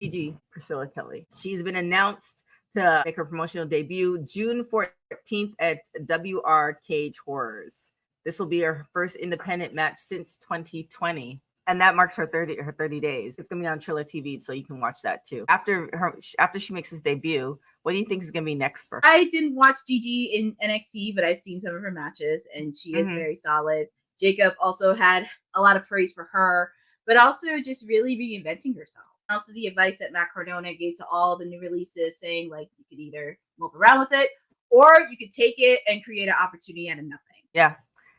Gigi Priscilla Kelly. She's been announced to make her promotional debut June 14th at WR Cage Horrors. This will be her first independent match since 2020. And that marks her 30 days. It's gonna be on Triller TV, so you can watch that too. After she makes his debut, what do you think is gonna be next for her? I didn't watch Gigi in NXT, but I've seen some of her matches, and she is very solid. Jacob also had a lot of praise for her, but also just really reinventing herself. Also, the advice that Matt Cardona gave to all the new releases, saying like you could either mope around with it, or you could take it and create an opportunity out of nothing. Yeah.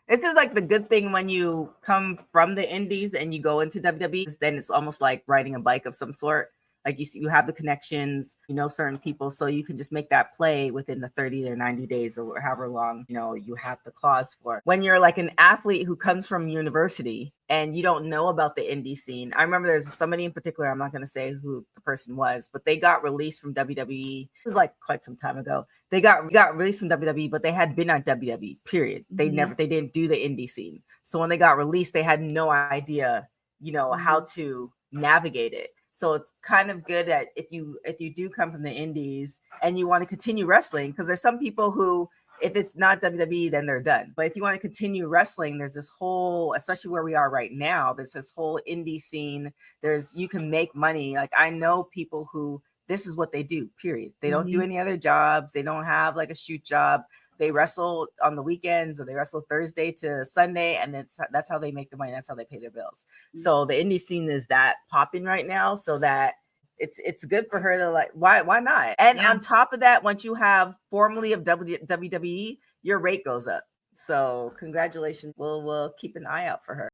This is like the good thing when you come from the indies and you go into WWE, then it's almost like riding a bike of some sort. Like you have the connections, you know, certain people, so you can just make that play within the 30 or 90 days or however long, you know, you have the clause for. When you're like an athlete who comes from university and you don't know about the indie scene. I remember there's somebody in particular, I'm not going to say who the person was, but they got released from WWE. It was like quite some time ago. They got released from WWE, but they had been on WWE, period. They didn't do the indie scene. So when they got released, they had no idea, you know, how to navigate it. So it's kind of good that if you do come from the indies and you want to continue wrestling, because there's some people who, if it's not WWE, then they're done. But if you want to continue wrestling, there's this whole, especially where we are right now, there's this whole indie scene. You can make money. Like I know people who this is what they do, period. They don't do any other jobs. They don't have like a shoot job. They wrestle on the weekends, or they wrestle Thursday to Sunday, and that's how they make the money. That's how they pay their bills. So the indie scene is that popping right now, so that it's good for her to like, why not? And on top of that, once you have formerly of WWE, your rate goes up. So congratulations. We'll keep an eye out for her.